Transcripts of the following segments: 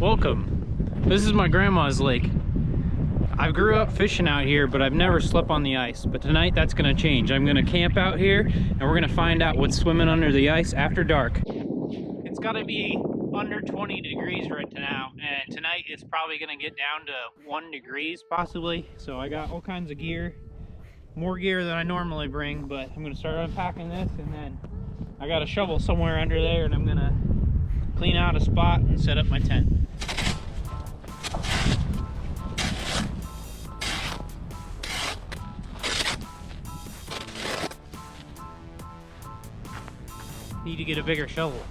Welcome. This is my grandma's lake. I grew up fishing out here, but I've never slept on the ice. But tonight that's gonna change. I'm gonna camp out here and we're gonna find out what's swimming under the ice after dark. It's gotta be under 20 degrees right now, and tonight it's probably gonna get down to 1 degree possibly. So I got all kinds of gear, more gear than I normally bring, but I'm gonna start unpacking this, and then I got a shovel somewhere under there and I'm gonna clean out a spot and set up my tent. Need to get a bigger shovel.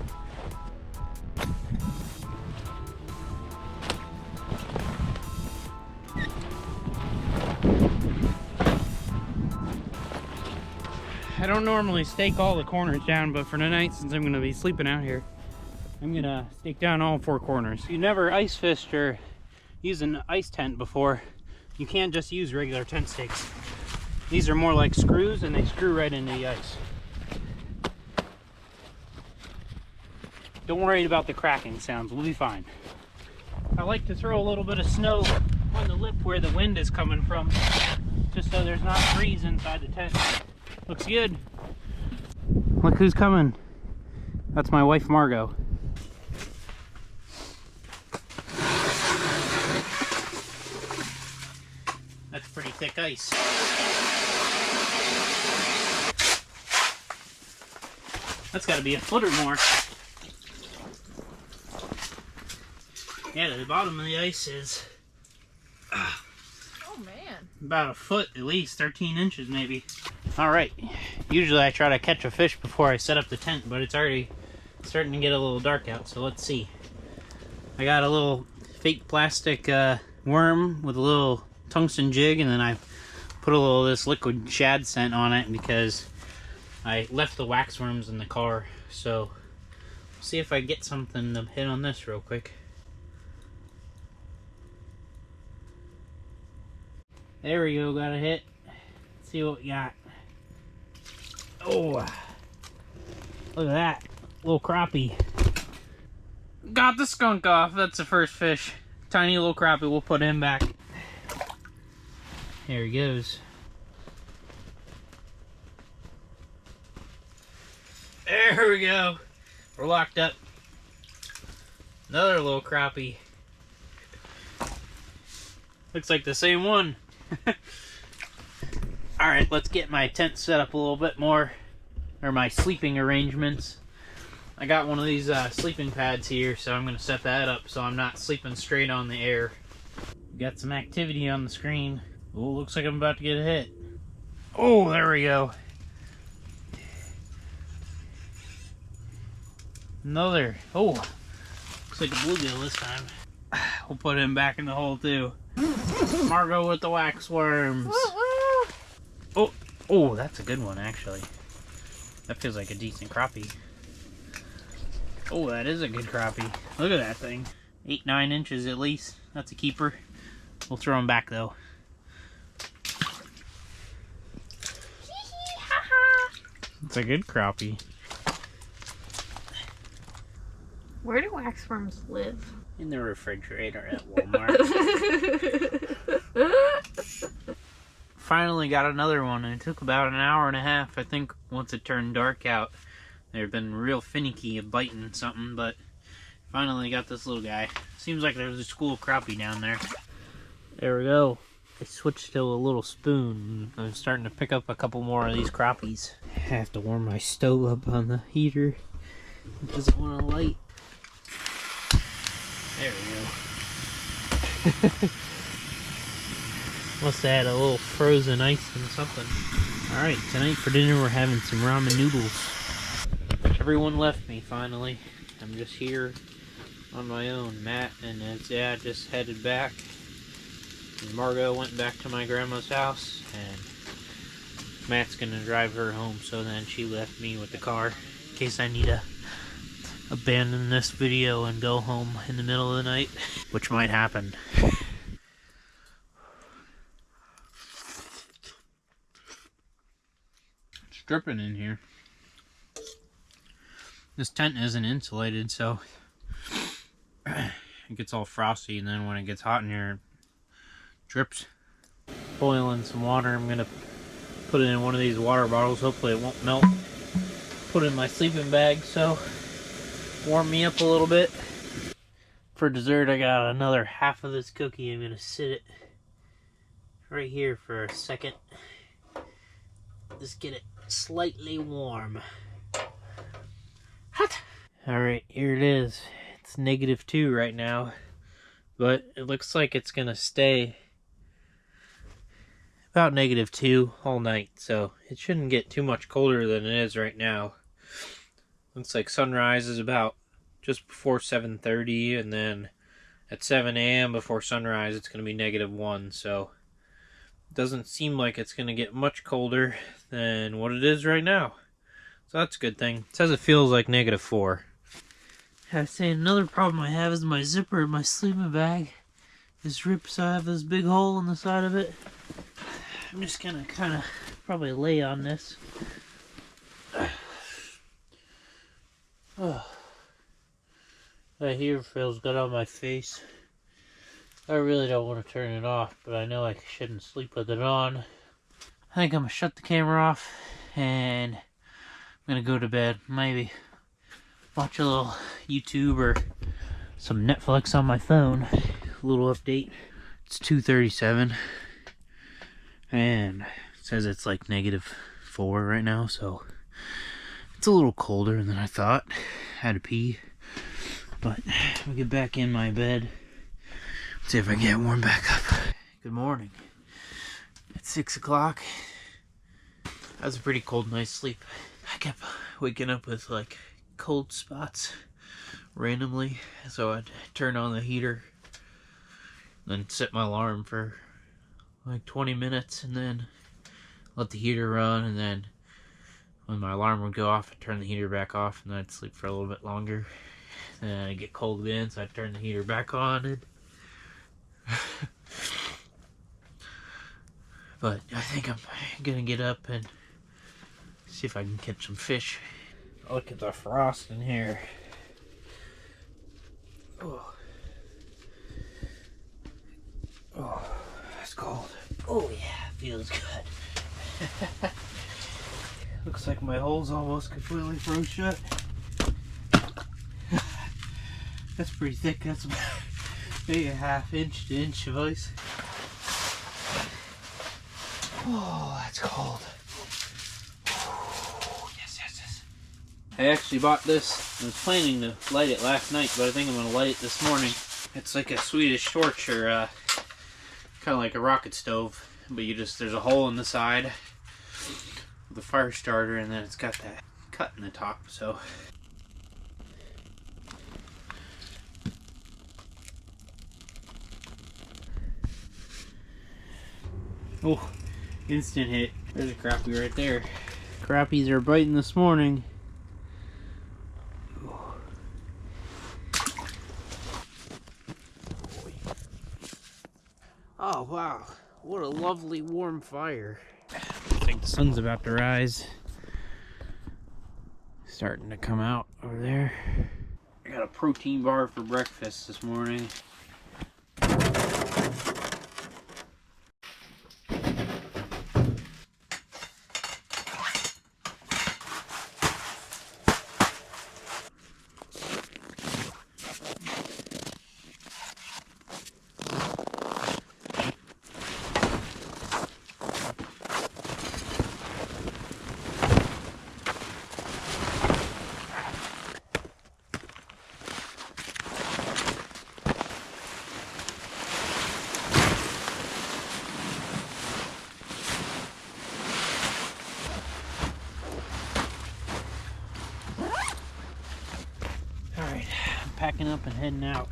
I don't normally stake all the corners down, but for tonight, since I'm going to be sleeping out here, I'm going to stake down all 4 corners. If you never ice fished or used an ice tent before, you can't just use regular tent stakes. These are more like screws, and they screw right into the ice. Don't worry about the cracking sounds, we'll be fine. I like to throw a little bit of snow on the lip where the wind is coming from, just so there's not a breeze inside the tent. Looks good. Look who's coming. That's my wife, Margot. That's pretty thick ice. That's got to be a foot or more. Yeah, the bottom of the ice is oh man, about a foot at least, 13 inches maybe. Alright, usually I try to catch a fish before I set up the tent, but it's already starting to get a little dark out, so let's see. I got a little fake plastic worm with a little tungsten jig, and then I put a little of this liquid shad scent on it because I left the wax worms in the car. So see if I get something to hit on this real quick. There we go, got a hit. Let's see what we got. Oh, look at that, little crappie. Got the skunk off, that's the first fish. Tiny little crappie, we'll put him back. There he goes. There we go. We're locked up. Another little crappie. Looks like the same one. Alright, let's get my tent set up a little bit more. Or my sleeping arrangements. I got one of these sleeping pads here, so I'm going to set that up so I'm not sleeping straight on the air. Got some activity on the screen. Oh, looks like I'm about to get a hit. Oh, there we go. Another. Oh, looks like a bluegill this time. We'll put him back in the hole too. Margot with the wax worms. Oh, oh, that's a good one actually. That feels like a decent crappie. Oh, that is a good crappie. Look at that thing. 8-9 inches at least. That's a keeper. We'll throw him back though. It's a good crappie. Where do wax worms live? In the refrigerator at Walmart. Finally got another one, and it took about an hour and a half, I think, once it turned dark out. They've been real finicky of biting something, but finally got this little guy. Seems like there's a school of crappie down there. There we go. I switched to a little spoon. I'm starting to pick up a couple more of these crappies. I have to warm my stove up on the heater. It doesn't want to light. There we go. Must have had a little frozen ice and something. Alright, tonight for dinner we're having some ramen noodles. Everyone left me finally. I'm just here on my own. Matt and his dad just headed back. And Margot went back to my grandma's house, and Matt's gonna drive her home, so then she left me with the car in case I need to abandon this video and go home in the middle of the night, which might happen. It's dripping in here. This tent isn't insulated, so I it gets all frosty, and then when it gets hot in here, it drips. Boiling some water. I'm gonna put it in one of these water bottles. Hopefully it won't melt. Put it in my sleeping bag so warm me up a little bit. For dessert, I got another half of this cookie. I'm gonna sit it right here for a second. Just get it slightly warm. Hot. Alright, here it is. It's -2 right now, but it looks like it's gonna stay about -2 all night, so it shouldn't get too much colder than it is right now. Looks like sunrise is about just before 7:30, and then at 7 a.m. before sunrise it's going to be -1, so it doesn't seem like it's going to get much colder than what it is right now. So that's a good thing. It says it feels like -4. I was saying, another problem I have is my zipper in my sleeping bag is ripped, so I have this big hole in the side of it. I'm just gonna kind of probably lay on this. Oh. That here feels good on my face. I really don't want to turn it off, but I know I shouldn't sleep with it on. I think I'm gonna shut the camera off and I'm gonna go to bed. Maybe watch a little YouTube or some Netflix on my phone. A little update. It's 2:37 and it says it's like -4 right now, so it's a little colder than I thought. Had to pee, but I'll get back in my bed. See if I can get warm back up. Good morning. It's 6 o'clock. That was a pretty cold night's sleep. I kept waking up with like cold spots randomly, so I'd turn on the heater, then set my alarm for like 20 minutes, and then let the heater run, and then when my alarm would go off, I'd turn the heater back off, and then I'd sleep for a little bit longer. Then I'd get cold again, so I'd turn the heater back on. And but I think I'm gonna get up and see if I can catch some fish. Look at the frost in here. Oh, oh, that's cold. Oh yeah, feels good. Looks like my hole's almost completely froze shut. That's pretty thick. That's about maybe a ½ inch to inch of ice. Oh, that's cold. Yes, yes, yes. I actually bought this. I was planning to light it last night, but I think I'm going to light it this morning. It's like a Swedish torch, or kind of like a rocket stove, but there's a hole in the side with a fire starter, and then it's got that cut in the top, so. Oh, instant hit. There's a crappie right there. Crappies are biting this morning. Oh wow, what a lovely warm fire. I think the sun's about to rise. Starting to come out over there. I got a protein bar for breakfast this morning. Alright, I'm packing up and heading out.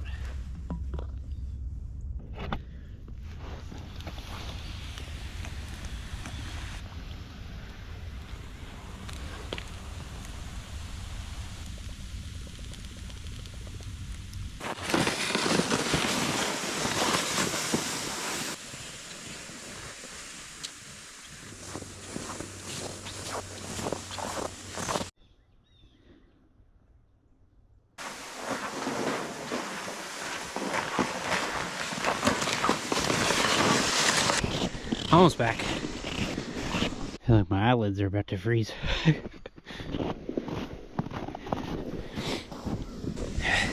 Almost back. I feel like my eyelids are about to freeze.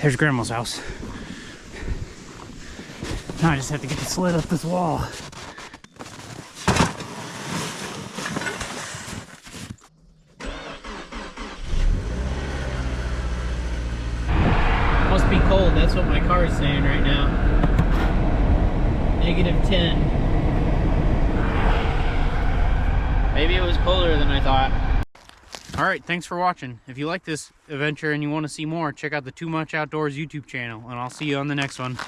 There's Grandma's house. Now I just have to get the sled up this wall. Must be cold, that's what my car is saying right now. -10. Maybe it was colder than I thought. Alright, thanks for watching. If you like this adventure and you want to see more, check out the Too Much Outdoors YouTube channel, and I'll see you on the next one.